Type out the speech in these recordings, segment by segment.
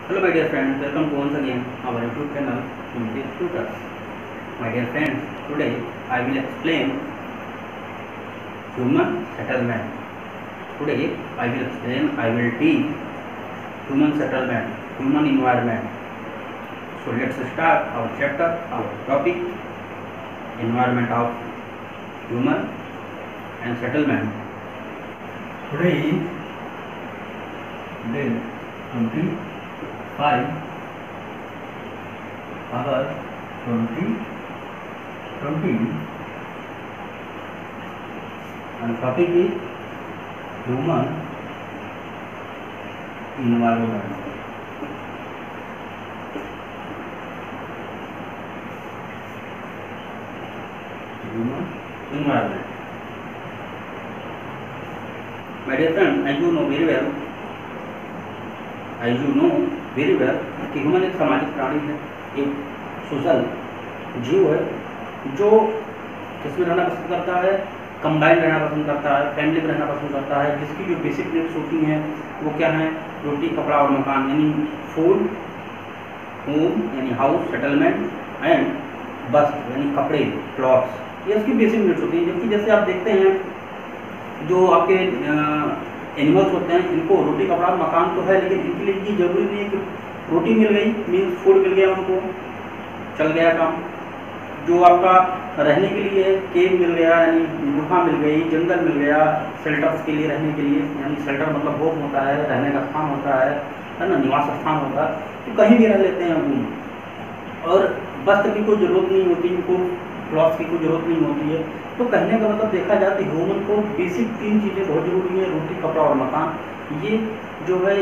Hello my dear friends, welcome to once again our YouTube channel Primitive Tutors. My dear friends, today I will explain human settlement. Today I will teach human settlement, human environment. So let's start our chapter, our topic, environment of human and settlement. Today is day 25 August 2020 And topic is human environment. human environment. My dear friend, as you know very well कि human एक सामाजिक प्राणी है, एक social जीव है जो किसमें रहना पसंद करता है, कंबाइंड रहना पसंद करता है, फैमिली में रहना पसंद करता है, जिसकी जो बेसिक नीड्स होती हैं वो क्या है, रोटी कपड़ा और मकान यानी फूड, होम यानी हाउस, सेटलमेंट एंड वस्त्र यानी कपड़े, क्लॉथ्स, ये उसकी बेसिक नीड्स होती हैं। जबकि जैसे आप देखते हैं जो आपके एनिमल्स होते हैं, इनको रोटी कपड़ा मकान तो है, लेकिन इनके लिए ये जरूरी नहीं है कि रोटी मिल गई मीन्स फूड मिल गया, उनको चल गया काम। जो आपका रहने के लिए केव मिल गया यानी गुफा मिल गई, जंगल मिल गया शेल्टर्स के लिए रहने के लिए, यानी शेल्टर मतलब होम होता है, रहने का स्थान होता है ना, निवास स्थान होता है, तो कहीं भी रह लेते हैं वो। और वस्त्र की कोई ज़रूरत नहीं होती, इनको क्लॉथ की कोई ज़रूरत नहीं होती है। तो कहने का मतलब देखा जाए तो ह्यूमन को बेसिक 3 चीज़ें बहुत ज़रूरी है, रोटी कपड़ा और मकान। ये जो है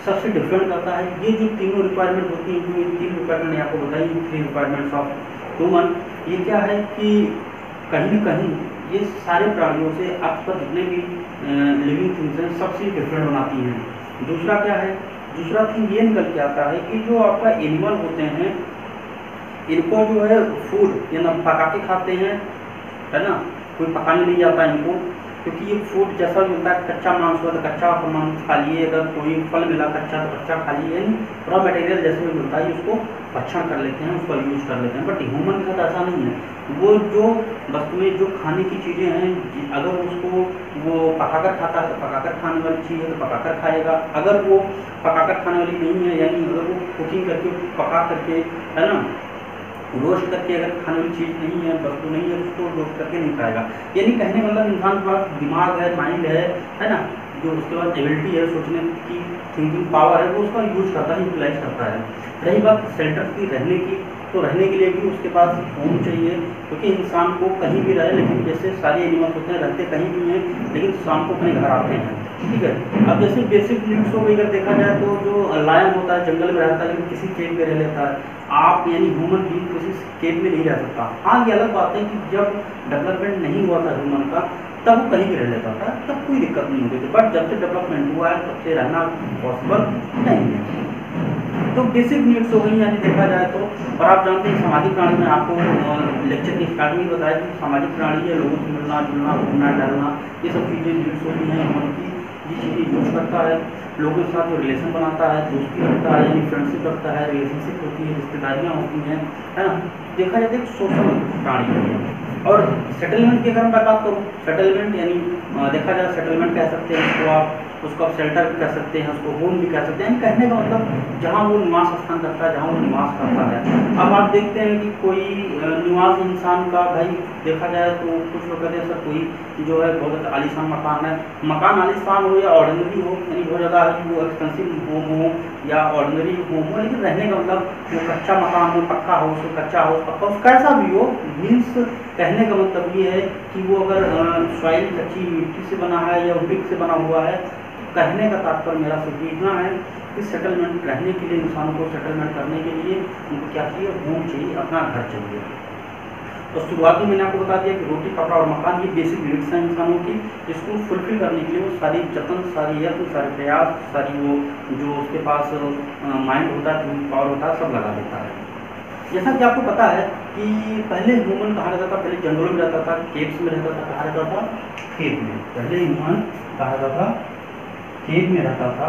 सबसे डिफरेंट करता है। ये जो तीनों रिक्वायरमेंट होती हैं, जो इन 3 रिक्वायरमेंट ने आपको बताई, 3 रिक्वायरमेंट्स ऑफ ह्यूमन, ये क्या है कि कहीं न कहीं ये सारे प्राणियों से आप पर जितने भी लिविंग थिंग्स हैं सबसे डिफरेंट बनाती हैं। दूसरा क्या है, दूसरा थिंग ये निकल के आता है कि जो आपका एनिमल होते हैं इनको जो है फूड या ना पका के खाते हैं, है ना, कोई पकाने नहीं जाता इनको, क्योंकि ये फूड जैसा मिलता है, कच्चा मांस हुआ तो कच्चा मांस खा लिए, अगर कोई फल मिला कच्चा तो कच्चा खा लिए, यानी रॉ मटेरियल जैसे भी मिलता है उसको भक्षण कर लेते हैं, उसको यूज कर लेते हैं। बट ह्यूमन के साथ ऐसा नहीं है। वो जो वस्तु में जो खाने की चीज़ें हैं, अगर उसको वो पकाकर खाता है तो पकाकर खाने वाली चीज़ है तो पकाकर खाएगा, अगर वो पकाकर खाने वाली नहीं है यानी अगर वो कुकिंग करके पका करके, है ना, रोस्ट करके अगर खाने वाली चीज़ नहीं है, वस्तु नहीं है, उसको रोस्ट करके नहीं खाएगा। यानी कहने का मतलब इंसान के पास दिमाग है, माइंड है ना, जो उसके पास एबिलिटी है, सोचने की थिंकिंग पावर है, वो उसका यूज करता है, यूटिलाइज करता है। रही बात शेल्टर की, रहने की, तो रहने के लिए भी उसके पास होम चाहिए, क्योंकि इंसान को कहीं भी रहे, लेकिन जैसे सारे एनिमल्स होते हैं रहते कहीं भी हैं, लेकिन शाम को अपने घर आते हैं, ठीक है। अब जैसे बेसिक नीड्स को अगर देखा जाए तो जो लायन होता है जंगल में रहता है, लेकिन किसी केव में रह लेता है। आप यानी ह्यूमन बीइंग किसी केव में नहीं रह सकता। हाँ, ये अलग बात है कि जब डेवलपमेंट नहीं हुआ था ह्यूमन का तब वो कहीं भी रह लेता था, तब कोई दिक्कत नहीं होती थी। बट जब से डेवलपमेंट हुआ है तब से रहना पॉसिबल नहीं है। तो बेसिक नीड्स हो गई यानी देखा जाए तो। और आप जानते हैं सामाजिक प्राणी में आपको लेक्चर की स्टार्टिंग में बताया कि सामाजिक प्राणी है, लोगों से मिलना जुलना, घूमना टहलना, ये सब चीज़ें नीड्स होती हैं ह्यूमन की। ये चीज़ें यूज करता है, लोगों के साथ जो रिलेशन बनाता है, दोस्ती रखता है यानी फ्रेंडशिप रखता है, रिलेशनशिप होती है, रिश्तेदारियाँ होती हैं, है ना। देखा जाए तो एक सोशल प्राणी है। और सेटलमेंट की अगर मैं बात करूँ, सेटलमेंट यानी देखा जाए सेटलमेंट कह सकते हैं उसको आप शेल्टर भी कह सकते हैं, उसको होम भी कह सकते हैं। कहने का मतलब जहाँ वो निवास स्थान करता है, जहाँ वो निवास करता है। अब आप देखते हैं कि कोई निवास इंसान का भाई देखा जाए तो कुछ लोग कहते हैं सर कोई जो है बहुत आलीशान मकान है, मकान आलीशान हो या ऑर्डिनरी हो, यानी बहुत ज़्यादा वो एक्सपेंसिव होम हो या ऑर्डिनरी होम हो, लेकिन रहने का मतलब वो कच्चा मकान हो, पक्का हो, उसको कच्चा हो, पक्का हो, कैसा भी हो, मीन्स कहने का मतलब ये है कि वो अगर सॉइल कच्ची मिट्टी से बना है या ब्रिक से बना हुआ है। कहने का तात्पर्य मेरा सिर्फ इतना है कि सेटलमेंट रहने के लिए, इंसानों को सेटलमेंट करने के लिए उनको क्या चाहिए, होम चाहिए, अपना घर चाहिए। तो शुरुआत में मैंने आपको बता दिया कि रोटी कपड़ा और मकान ये बेसिक नीड्स हैं इंसानों की। इसको फुलफिल करने के लिए वो सारी जतन, सारी यत्न, सारे प्रयास, सारी वो जो उसके पास माइंड होता है, पावर होता है, सब लगा देता है। जैसा कि आपको पता है कि पहले ह्यूमन कहाँ रहता था, पहले जंगलों में रहता था, केव्स में रहता था। कहाँ रहता था? केव में। पहले ह्यूमन कहाँ रहता था? केव में रहता था।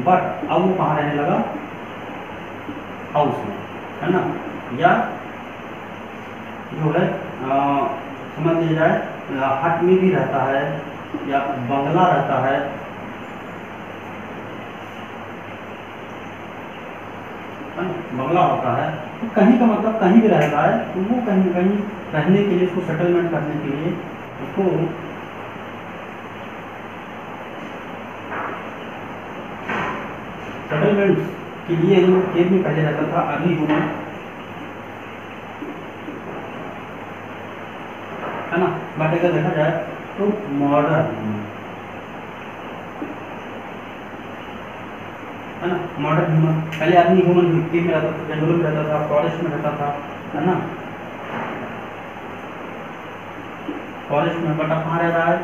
बट अब वो कहाँ रहने लगा? हाउस में, है ना, या जो है समझ लीजिए जाए हट में भी रहता है या बंगला रहता है, बंगला होता है, तो कहीं का मतलब कहीं भी रहता है, तो वो कहीं कहीं रहने के लिए, उसको सेटलमेंट करने के लिए, उसको सेटलमेंट के लिए जो केस में पहले रहता था अर्ली ह्यूमन, है ना, बट अगर देखा जाए तो मॉडर्न, है ना, मॉडर्न ह्यूमन, पहले आदमी ह्यूमन मिट्टी में रहता था, जंगलों में रहता था, फॉरेस्ट में रहता था, है ना, फॉरेस्ट में, बट अब कहाँ रह रहा है,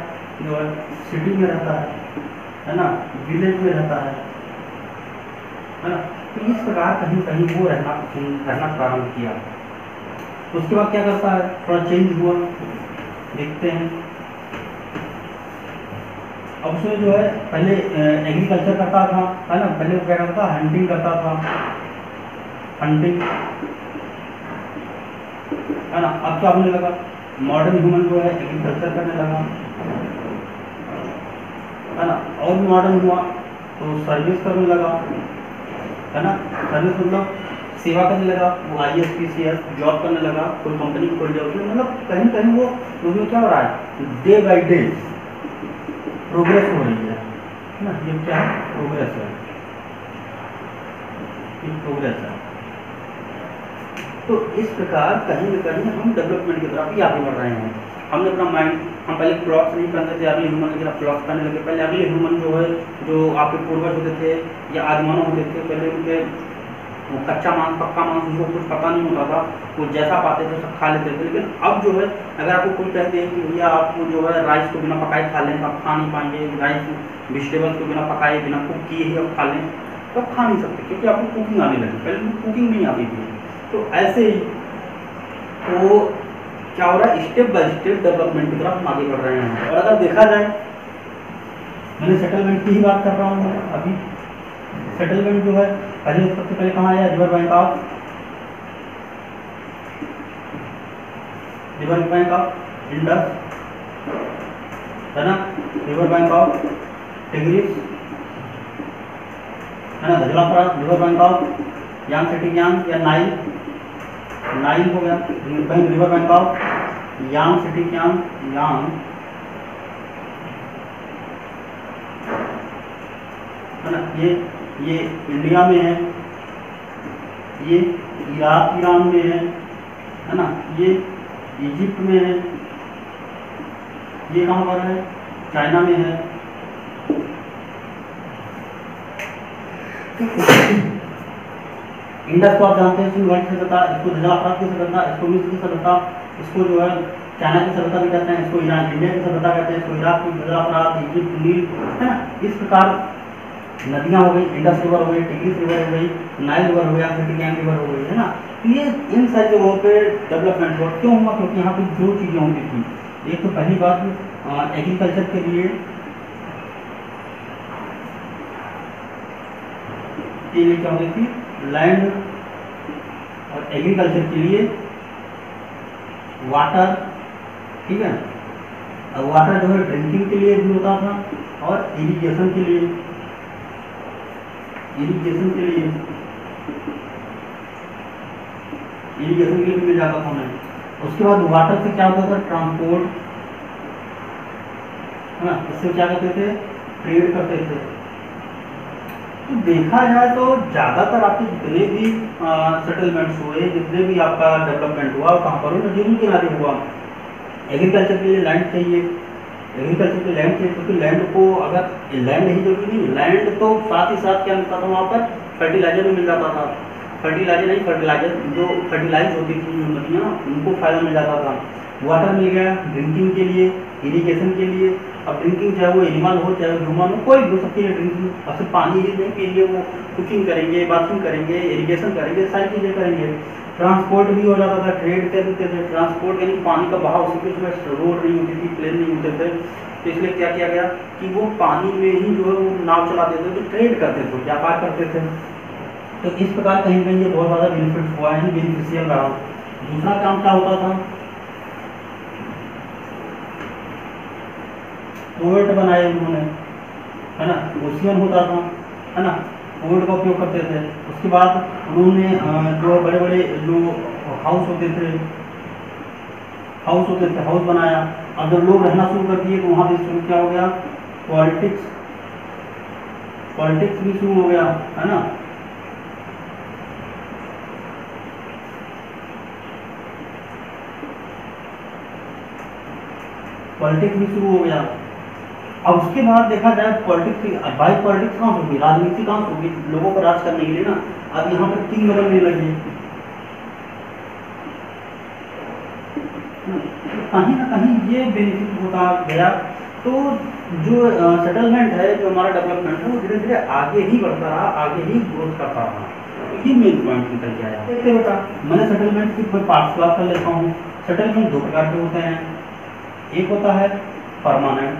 जो है सिटी में रहता है ना, विलेज में रहता है ना, तो इस प्रकार कहीं कहीं वो रहना प्रारंभ किया। उसके बाद क्या करता है, थोड़ा चेंज हुआ, देखते हैं। अब उसमें जो है पहले एग्रीकल्चर करता था, है ना, पहले वो क्या करता था, हंटिंग करता था, हंटिंग, है ना। अब क्या होने लगा, मॉडर्न ह्यूमन जो है एग्रीकल्चर करने लगा, है ना, और मॉडर्न हुआ तो सर्विस करने लगा, है ना, सर्विस मतलब सेवा करने लगा, वो ISPCS जॉब करने लगा, कोई कंपनी खोल दिया उसमें, मतलब कहीं कहीं वो उसमें क्या हो रहा है, डे बाई डे प्रोग्रेस हो रही है ना, ये क्या है, प्रोग्रेस है, ये प्रोग्रेस है। तो इस प्रकार कहीं न कहीं हम डेवलपमेंट की तरफ ही आगे बढ़ रहे हैं। हमने अपना माइंड, हम पहले क्लॉक्स नहीं पहनते थे, अर्ली ह्यूमन लेकिन अब क्लॉक्स पहनने लगे। पहले अर्ली ह्यूमन जो है, जो आपके पूर्वज होते थे या आदिमानव होते थे, पहले उनके कच्चा मांस पक्का मांस उनको कुछ पता नहीं होता था, वो जैसा पाते थे सब खा लेते थे। लेकिन अब जो है अगर आपको कोई कहते हैं कि भैया आप जो है राइस को बिना पकाए खा लें, आप खा नहीं पाएंगे, राइस वेजिटेबल्स को बिना पकाए बिना कुक किए ही आप खा लें, तो आप खा नहीं सकते, क्योंकि आपको कुकिंग आने लगी, पहले कुकिंग नहीं आती थी। तो ऐसे ही तो क्या हो रहा है, स्टेप बाय स्टेप डेवलपमेंट की तरफ हम आगे बढ़ रहे हैं। और अगर देखा जाए, मैंने सेटलमेंट की ही बात कर रहा हूँ अभी। सेटलमेंट जो है पहले, सबसे पहले कहाँ आया, रिवर बैंक ऑफ इंडस, है ना, रिवर बैंक ऑफ टिग्रिस, है ना, धजलापरा, river bank of Yangtze Yang या नाइल, नाइल हो गया, river bank of Yangtze Yang, है ना, ये इंडिया में है, ये इराक ईरान में है ना, ये इजिप्ट में है, ये कहाँ पर है, चाइना में है। इंडस को आप जानते हैं, वर्ल्ड की सभ्यता, इसको धजलापरा की सभ्यता, इसको मिस्र की सभ्यता, इसको जो है चाइना की सभ्यता भी कहते हैं, इसको ईरान इंडिया की सभ्यता कहते हैं, इसको इराक की धजलापरा, इजिप्ट, नील, है ना। इस प्रकार नदियाँ हो गई, इंडस रिवर हो गई, टिग्रिस रिवर हो गई, नाइल रिवर हो गया, सिटी रिवर हो गई, है ना। ये इन सारी जगहों पे डेवलपमेंट हुआ, क्यों हुआ, क्योंकि यहाँ पे दो चीज़ें होती थी। एक तो पहली बात एग्रीकल्चर के लिए क्या होती थी, लैंड, और एग्रीकल्चर के लिए वाटर, ठीक है। अब वाटर जो है ड्रिंकिंग के लिए भी होता था और इरिगेशन के लिए, इरिगेशन के लिए भी मिल जाता था हमें। उसके बाद वाटर से क्या होता था, ट्रांसपोर्ट, है ना, इससे क्या करते थे, ट्रेड करते थे। तो देखा जाए तो ज़्यादातर आपके जितने भी सेटलमेंट्स हुए, जितने भी आपका डेवलपमेंट हुआ, कहाँ पर हुआ, नदियों के किनारे हुआ। एग्रीकल्चर के लिए लैंड चाहिए, एग्रीकल्चर के लैंड चाहिए, क्योंकि लैंड को, अगर लैंड ही जरूरी नहीं, लैंड तो साथ ही साथ क्या मिलता था वहाँ पर, फर्टिलाइजर भी मिल जाता था। फर्टिलाइजर नहीं, फर्टिलाइजर जो फर्टिलाइज होती थी नदियाँ, उनको फायदा मिल जाता था। वाटर मिल गया ड्रिंकिंग के लिए, इरिगेशन के लिए। अब ड्रिंकिंग चाहे वो एनिमल हो चाहे वो ह्यूमन हो, कोई भी हो सकती है ड्रिंकिंग, और सिर्फ पानी ही नहीं पिएंगे, वो कुकिंग करेंगे, बाथरूम करेंगे, इरिगेशन करेंगे, सारी चीज़ें करेंगे। ट्रांसपोर्ट भी हो जाता था, ट्रेड करते थे। ट्रांसपोर्ट यानी पानी का बहाव, उसी उसमें रोड नहीं होती थी, प्लेन नहीं होते थे, तो इसलिए क्या किया गया कि वो पानी में ही जो है वो नाव चलाते थे, तो ट्रेड करते थे, व्यापार करते थे, तो इस प्रकार कहीं कहीं ये बहुत ज़्यादा बेनिफिट हुआ है, बेनिफिशियल रहा। दूसरा काम क्या होता था, पोर्ट बनाए उन्होंने, है ना, ओशियन होता था, है ना, पोर्ट का उपयोग करते थे। उसके बाद उन्होंने जो बड़े बड़े जो हाउस होते थे हाउस बनाया। अब जब लोग रहना शुरू कर दिए तो वहाँ पे शुरू क्या हो गया, पॉलिटिक्स भी शुरू हो गया, है ना। पॉलिटिक्स भी शुरू हो गया। अब उसके बाद देखा जाए पॉलिटिक्स, बाई पॉलिटिक्स कहाँ से होगी, राजनीति कहाँ से होगी, लोगों पर राज करने के लिए ना। अब यहाँ पर किंग बनने लगे, कहीं ना कहीं ये बेनिफिट होता गया। तो जो सेटलमेंट है, जो हमारा डेवलपमेंट है, वो धीरे धीरे आगे ही बढ़ता रहा, आगे ही ग्रोथ करता रहा। तो ये मेन पॉइंट निकल के आया। देखते बेटा, मैंने सेटलमेंट की कोई पार्ट्स बात कर लेता हूँ। सेटलमेंट दो प्रकार के होते हैं, एक होता है परमानेंट,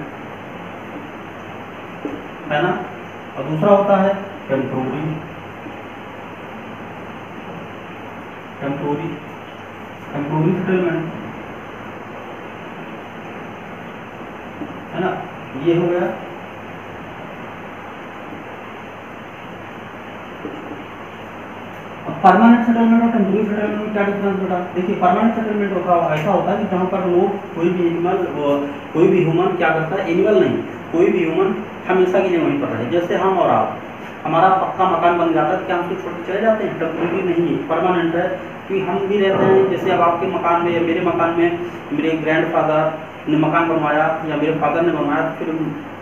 है ना, और दूसरा होता है टेम्पोररी सेटलमेंट, है ना। ये हो गया। परमानेंट सेटलमेंट और टेम्पोररी सेटलमेंट में क्या डिफरेंस बेटा? देखिए, परमानेंट सेटलमेंट ऐसा होता है कि जहाँ पर लोग कोई भी ह्यूमन क्या करता है, एनिमल नहीं, कोई भी ह्यूमन हमेशा के लिए वहीं पर रहे। जैसे हम और आप, हमारा पक्का मकान बन जाता है, क्या हम तो छोड़ के चले जाते हैं? टेम्पोररी नहीं है, परमानेंट है कि हम भी रहते हैं। जैसे अब आपके मकान में या मेरे मकान में मेरे ग्रैंडफादर ने मकान बनवाया या मेरे फादर ने बनवाया, फिर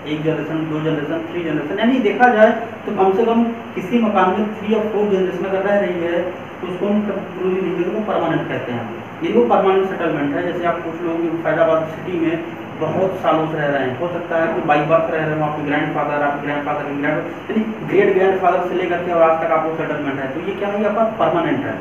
एक जनरेशन, 2 जनरेशन, 3 जनरेशन, यानी देखा जाए तो कम से कम किसी मकान में 3 या 4 जनरेशन अगर रह रही है तो उसको हम टेम्पोररी नहीं कहते, वो परमानेंट कहते हैं। ये वो परमानेंट सेटलमेंट है। जैसे आप कुछ लोग फैजाबाद सिटी में बहुत सालों से रह रहे हैं, हो सकता है कि बाई बर्थ रह रहे हो, आपके ग्रैंडफादर, आपके ग्रैंडफादर की यानी ग्रेट ग्रैंडफादर से लेकर के और आज तक आपको सेटलमेंट है। तो ये क्या है, आपका परमानेंट है,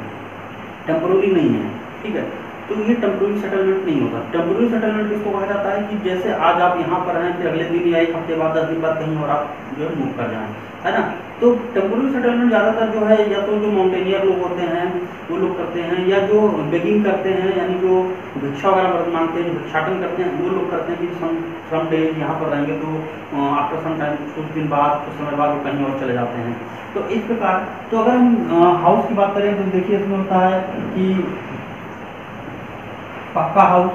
टेम्पोररी नहीं है, ठीक है। तो ये टेम्पोररी सेटलमेंट नहीं होता। टेम्पोररी सेटलमेंट किसको कहा जाता है कि जैसे आज आप यहाँ पर हैं, फिर अगले दिन या 1 हफ्ते बाद, 10 दिन बाद कहीं और आप जो है मूव कर जाएं, है ना। तो टेम्पोररी सेटलमेंट ज़्यादातर जो है या तो जो माउंटेनियर लोग होते हैं वो लोग करते हैं, या जो बेगिंग करते हैं, यानी जो भिक्षा वगैरह मांगते हैं, जो भिक्षाटन करते हैं, वो लोग करते हैं कि सम डे यहाँ पर रहेंगे, तो आफ्टर सम टाइम, कुछ दिन बाद, कुछ समय बाद वो कहीं और चले जाते हैं। तो इस प्रकार, तो अगर हम हाउस की बात करें तो देखिए इसमें होता है कि पक्का हाउस,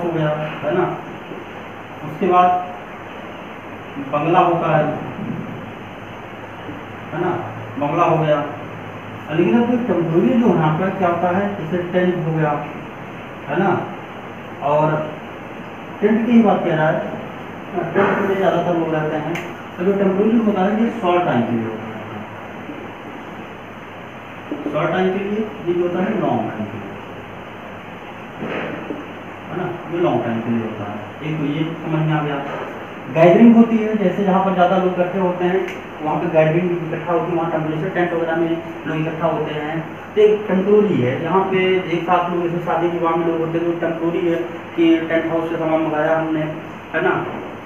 हो गया, है ना। उसके बाद बंगला होता है ना, बंगला हो गया। लेकिन अब टेम्पोररी जो यहाँ पर क्या होता है, जैसे टेंट हो गया, है ना, और टेंट की ही बात कह रहा है, टेंट में ज़्यादातर लोग रहते हैं। तो जो टेम्पोररी होता है ये शॉर्ट टाइम के लिए होता है, शॉर्ट टाइम के लिए। ये जो होता है लॉन्ग टाइम के लिए, है ना, ये लॉन्ग टाइम के लिए होता है। एक तो ये समझ में आ गया। गैदरिंग होती है, जैसे जहाँ पर ज़्यादा लोग इकट्ठे होते हैं वहाँ पे गैदरिंग इकट्ठा होती है, वहाँ टेम्परेचर टेंट वगैरह में लोग इकट्ठा होते हैं। तो एक टेम्पोररी है, यहाँ पे एक साथ लोग, जैसे शादी विवाह में लोग होते हैं, तो टेम्पोररी है कि टेंट हाउस से सामान मंगाया हमने, है ना,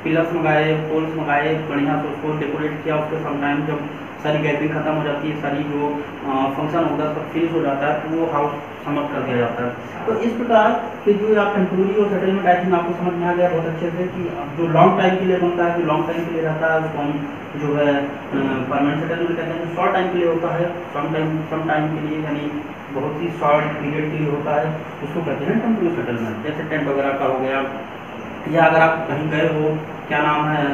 पिलर्स मंगाए, पोल्स मंगाए, बढ़िया से उसको डेकोरेट किया। उसके समटाइम जब सारी गैदरिंग खत्म हो जाती है, सारी जो फंक्शन होता है सब फिनिश हो जाता है, तो वो हाउस समाप्त कर दिया जाता है। तो इस प्रकार कि जो आप टेम्पोररी और सेटलमेंट, आई थिंक आपको समझ में आ गया बहुत अच्छे से कि जो लॉन्ग टाइम के लिए बनता है, जो लॉन्ग टाइम के लिए रहता है, उसको हम जो है परमानेंट सेटलमेंट कहते हैं। जो शॉर्ट टाइम के लिए होता है, सम टाइम के लिए, यानी बहुत ही शॉर्ट पीरियड के लिए होता है, उसको कहते हैं टेम्पोररी सेटलमेंट। जैसे टेंट वगैरह का हो गया, या अगर आप कहीं गए हो, क्या नाम है,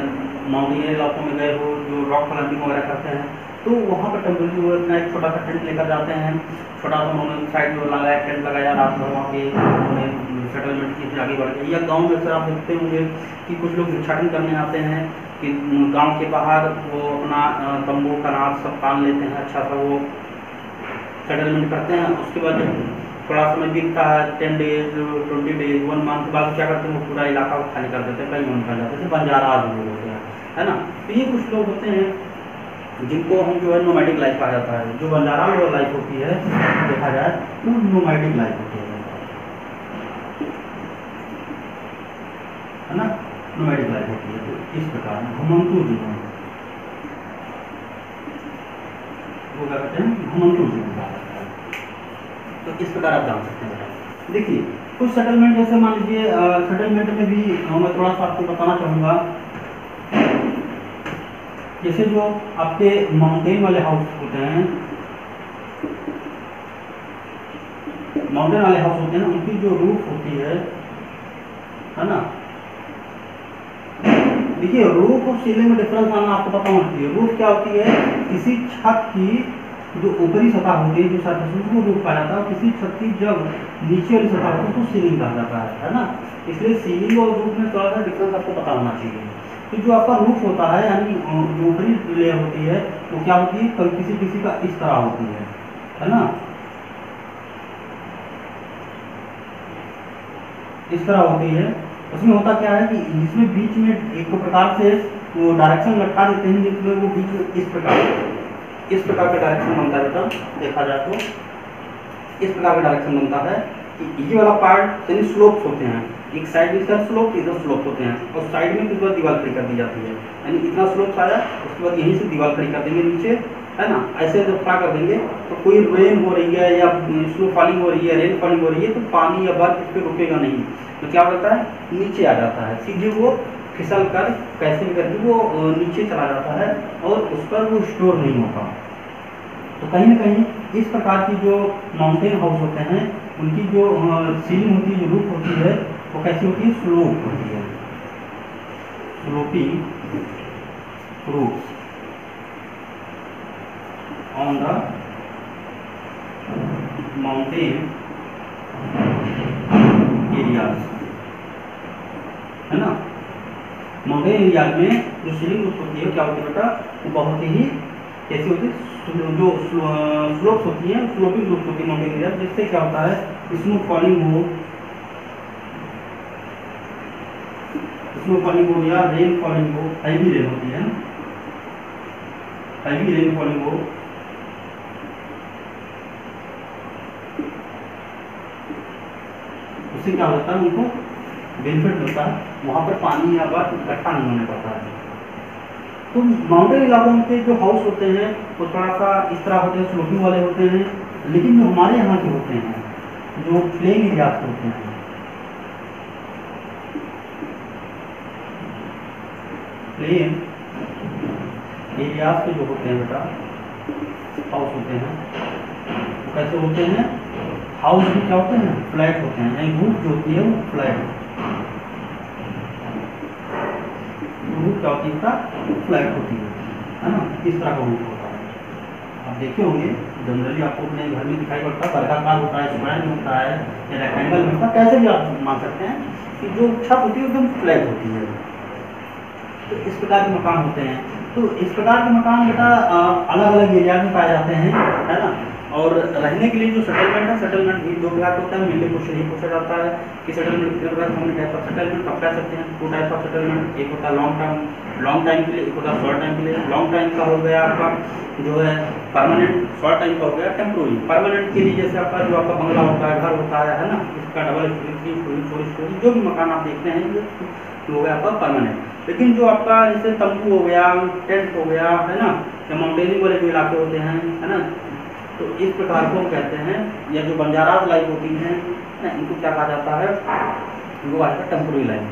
माउंटेनियर इलाकों में गए हो, जो रॉक क्लाइंबिंग वगैरह करते हैं, तो वहाँ पर टेम्पोररी वो अपना एक छोटा सा टेंट लेकर जाते हैं, छोटा सा उन्होंने साइड में लगाया, टेंट लगाया, रात भर वहाँ पे उन्होंने सेटलमेंट की आगे बढ़ गई। या गाँव में अक्सर आप देखते होंगे कि कुछ लोग भिक्षाटन करने आते हैं कि गाँव के बाहर वो अपना तंबू कनार सब तान लेते हैं, अच्छा सा वो सेटलमेंट करते हैं। उसके बाद जब थोड़ा समय बीतता है, 10 डेज, 20 डेज, 1 मंथ बाद क्या करते हैं, वो पूरा इलाका को खाली कर देते हैं, कहीं निकल जाते हैं। जैसे बंजारा लोग होते हैं, है ना। तो ये कुछ लोग होते हैं जिनको हम जो है नोमैडिक लाइफ कहा जाता है। जो बंजारा लोग लाइफ होती है, देखा जाए तो नोमैडिक लाइफ होती है ना। नोमैडिक लाइफ होती है। तो इस प्रकार घुमंतु जीवन, वो क्या कहते हैं, घुमंतु जीवन कहा जाता है। तो इस प्रकार आप जान सकते हैं। देखिए कुछ सेटलमेंट, जैसे मान लीजिए सेटलमेंट में भी मैं थोड़ा सा आपको बताना चाहूँगा। जैसे जो आपके माउंटेन वाले हाउस होते हैं, माउंटेन वाले हाउस होते हैं, उनकी जो रूफ होती है ना, देखिए रूफ और सीलिंग में डिफरेंस मानना आपको पता होना चाहिए। रूफ क्या होती है, किसी छत की जो ऊपरी सतह होती है, जो सरफेस, उसको रूफ कहा जाता है। और किसी छत की जब नीचे वाली सतह होती है उसको सीलिंग कहा जाता है ना। इसलिए सीलिंग और रूफ में थोड़ा सा डिफरेंस आपको पता होना चाहिए। तो जो आपका रूफ होता है, यानी जो ऊपरी लेयर होती है, वो क्या होती है, किसी किसी का इस तरह होती है ना, इस तरह होती है। उसमें होता क्या है कि इसमें बीच में एक प्रकार से वो डायरेक्शन लटका देते हैं, जिसमें वो बीच में इस प्रकार का डायरेक्शन बनता है। बेटा देखा जाए तो इस प्रकार का डायरेक्शन बनता है कि ये वाला पार्ट यानी स्लोप्स होते हैं, एक साइड में इसका स्लोप, इधर स्लोप होते हैं, और साइड में फिर दीवार खड़ी कर दी जाती है। यानी इतना स्लोप आया, उसके बाद यहीं से दीवार खड़ी कर देंगे नीचे, है ना। ऐसे जब खड़ा कर देंगे तो कोई रेन हो रही है या स्नो फॉलिंग हो रही है, रेन फॉलिंग हो रही है, तो पानी या बर्फ इस पर रुकेगा नहीं, तो क्या होता है, नीचे आ जाता है, सीधे वो फिसल कर कैसे भी करके वो नीचे चला जाता है और उस पर वो स्टोर नहीं होता। तो कहीं ना कहीं इस प्रकार की जो माउंटेन हाउस होते हैं, उनकी जो सीलिंग होती है, जो रूफ होती है, वो कैसी होती है, स्लोप होती है, sloping roof on the mountain areas, है ना। माउंटेन एरिया में जो सीलिंग रूफ होती है क्या होती है बेटा, वो बहुत ही कैसी होती है, जो स्लोप्स होती है, स्लोपिंग रूफ होती है माउंटेन एरिया, जिससे क्या होता है, स्मूथ फॉलिंग हो या रेन फॉलिंग हो, हैवी रेन होती है ना, हैवी रेन फॉलिंग हो, उससे क्या होता है, उनको बेनिफिट मिलता है, वहाँ पर पानी या बर्फ इकट्ठा नहीं होने पाता है। तो माउंटेन इलाकों के जो हाउस होते हैं वो थोड़ा सा इस तरह होते हैं, स्लोपिंग वाले होते हैं। लेकिन जो हमारे यहाँ के होते हैं, जो प्लेन एरियाज के होते हैं, प्लेन एरियाज के जो होते हैं बेटा हाउस होते हैं, वो कैसे होते हैं, हाउस भी क्या होते हैं, फ्लैट होते हैं, यानी रूफ जो होती है वो फ्लैट, रूफ क्या होती है, फ्लैट होती है ना, इस तरह का रूफ होता है। आप देखे होंगे जनरली आपको अपने घर में दिखाई पड़ता है, वर्गाकार होता है, स्क्वायर में होता है या रेक्टेंगल में होता है, कैसे भी आप मान सकते हैं कि जो छत होती है एकदम फ्लैट होती है। तो इस प्रकार के मकान होते हैं। तो इस प्रकार के मकान बेटा अलग अलग एरिया में पाए जाते हैं, है ना। और रहने के लिए जो सेटलमेंट है, सेटलमेंट भी दो प्रकार होता है। मेनली क्वेश्चन ये पूछा जाता है कि सेटलमेंट कितने प्रकार, हमने टाइप ऑफ सेटलमेंट आप कह सकते हैं, टू टाइप ऑफ सेटलमेंट, एक होता है लॉन्ग टाइम के लिए, एक होता है शॉर्ट टाइम के लिए। लॉन्ग टाइम का हो गया आपका जो है परमानेंट, शॉर्ट टाइम का हो गया टेम्पोररी। परमानेंट के लिए जैसे आपका जो आपका बंगला होता है, घर होता है ना, इसका डबल स्टोरी, 3 स्टोरी, 4 स्टोरी, जो भी मकान आप देखते हैं ये हो गया आपका परमानेंट। लेकिन जो आपका जैसे तंबू हो गया, टेंट हो गया, है ना, या माउंटेनिंग वाले जो इलाके होते हैं, है ना, तो इस प्रकार को कहते हैं, या जो बंजारात लाइफ होती हैं ना, इनको क्या कहा जाता है, इनको कहा जाता है टेम्पोररी लाइफ।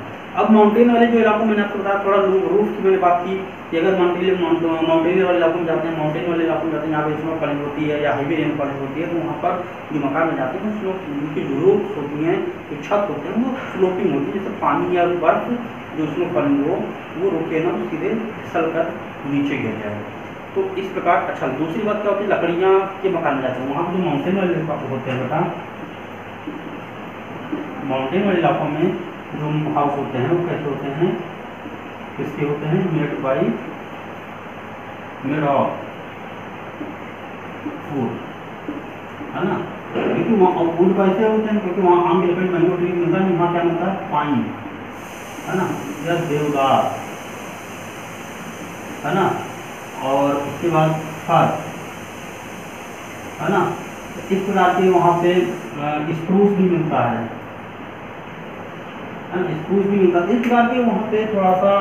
अब माउंटेन वाले जो इलाकों में मैंने आपको बताया, थोड़ा रूफ की मैंने बात की कि अगर माउंटेन वाले इलाकों में जाते हैं, माउंटेन वाले इलाकों में जाते हैं, यहाँ पर स्नो फॉलिंग होती है या हैवी रेन फॉलिंग होती है, तो वहाँ पर जो मकान में जाते हैं स्नो, उनकी जो रूफ होती हैं, जो छत होते हैं, वो स्लोपिंग होती है, जैसे पानी या बर्फ जो स्नो फॉलिंग हो वो रुके ना, तो सीधे फिसल कर नीचे गिर जाए। तो इस प्रकार। अच्छा, दूसरी बात क्या होती है, लकड़ियाँ के मकान में जाते हैं, वहाँ पर जो माउंटेन वाले इलाके होते हैं बेटा, माउंटेन वाले इलाकों में जो हाउस होते हैं वो कैसे होते हैं, किसके होते हैं, मेड ऑफ वुड, है ना। क्योंकि वहाँ वुड कैसे होते हैं, क्योंकि वहाँ आम के लकड़ी, मैंगो ट्री मिलता है, वहाँ क्या मिलता है, पाइन, है ना, या देवदार, है ना, और उसके बाद फर, है ना। इस प्रकार के वहाँ पे स्प्रूस भी मिलता है, है ना, स्क्रूज भी मिलता है। इस प्रकार के वहाँ पे थोड़ा सा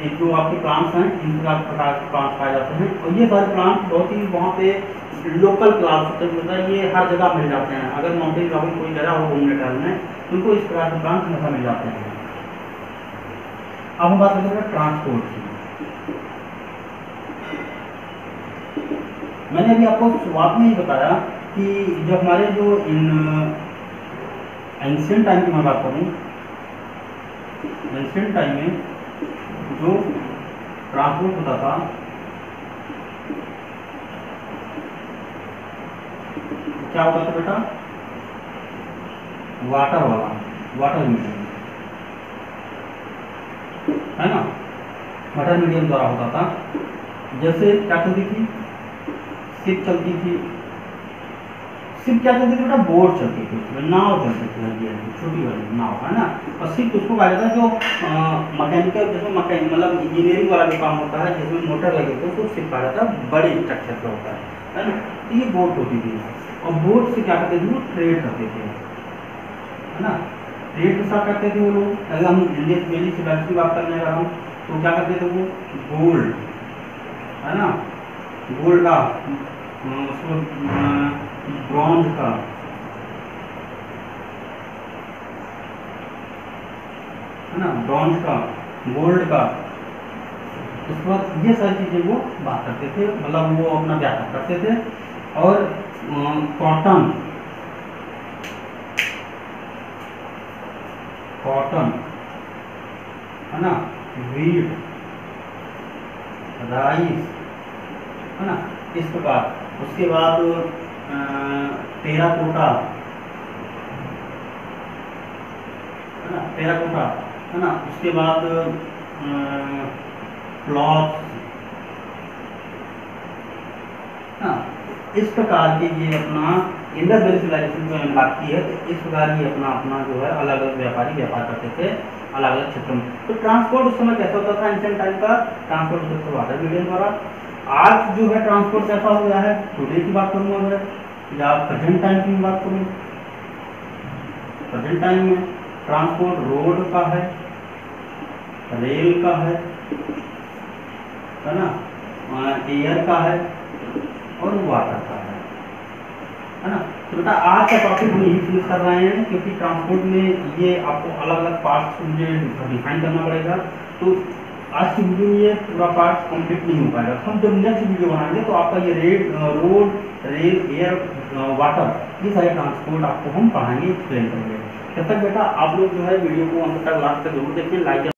एक जो आपके प्लांट्स हैं इन प्रकार के प्लांट्स पाए जाते हैं। और ये सारे प्लांट्स बहुत ही वहाँ पे लोकल प्लांट्स होते हैं, मतलब ये हर जगह मिल जाते हैं। अगर माउंटेन इलाके कोई जगह हो घूमने टहलने तो उनको इस प्रकार के प्लांट्स हमेशा मिल जाते हैं। अब हम बात करते हैं ट्रांसपोर्ट की। मैंने अभी आपको शुरुआत में ही बताया कि जो हमारे जो इन एंशिएंट टाइम की मैं बात करूँ, एंशिएंट टाइम में जो ट्रांसपोर्ट होता था क्या होता था बेटा, वाटर वाला, वाटर मीडियम, है ना, वाटर मीडियम द्वारा होता था। जैसे क्या चलती थी, शिप चलती थी। शिप क्या चलती थी बेटा, बोट चलती थी, नाव चलती थी, छोटी वाली नाव, है ना। और शिप उसको कहा जाता है जो मैकेनिकल, जिसमें मतलब इंजीनियरिंग वाला जो काम होता है, जिसमें मोटर लगे होते हैं, उसको शिप कहा जाता है, बड़े स्ट्रक्चर का होता है ना। तो ये बोट होती थी, और बोट से क्या करते थे, वो ट्रेड करते थे, है ना। ट्रेड के साथ करते थे वो लोग। अगर हम इंडियन सिलेबस की बात करने लगा हूँ तो क्या करते थे वो, गोल्ड, है ना, गोल्ड का, उसको ब्रॉन्ज का, है ना, ब्रॉन्ज का, गोल्ड का, उसके बाद ये सारी चीज़ें वो बात करते थे, मतलब वो अपना व्यापार करते थे। और कॉटन, कॉटन, है ना, वीट, राइस, है ना, इस प्रकार। उसके बाद टेराकोटा, है ना, टेराकोटा, है ना। उसके बाद क्लॉथ, हाँ, इस प्रकार के ये अपना इंडस वैली सिविलाइजेशन में लगती है। तो इस प्रकार ये अपना अपना जो है अलग अलग व्यापारी व्यापार करते थे अलग अलग क्षेत्रों में। तो ट्रांसपोर्ट उस समय कैसा होता था, एंशिएंट टाइम का ट्रांसपोर्ट होता था वाटर मीडियम द्वारा। आज जो है ट्रांसपोर्ट कैसा हो गया है, टुडे की बात करूँ अगर, या प्रेजेंट टाइम की बात करूँ, प्रेजेंट टाइम में ट्रांसपोर्ट रोड का है, रेल का है ना, एयर का है और वाटर का है ना। तो बेटा आज का टॉपिक हम यही फिनिश कर रहे हैं, क्योंकि ट्रांसपोर्ट में ये आपको अलग अलग पार्ट्स मुझे डिफाइन करना पड़ेगा। तो आज की वीडियो में ये पूरा पार्ट कंप्लीट नहीं हो पाएगा। हम जब नेक्स्ट वीडियो बनाएंगे तो आपका ये रोड, रेल, एयर, वाटर, ये सारे ट्रांसपोर्ट आपको हम पढ़ाएंगे, एक्सप्लेन करेंगे। तब तक बेटा आप लोग जो है वीडियो को अंत तक लास्ट तक जरूर देखें, लाइक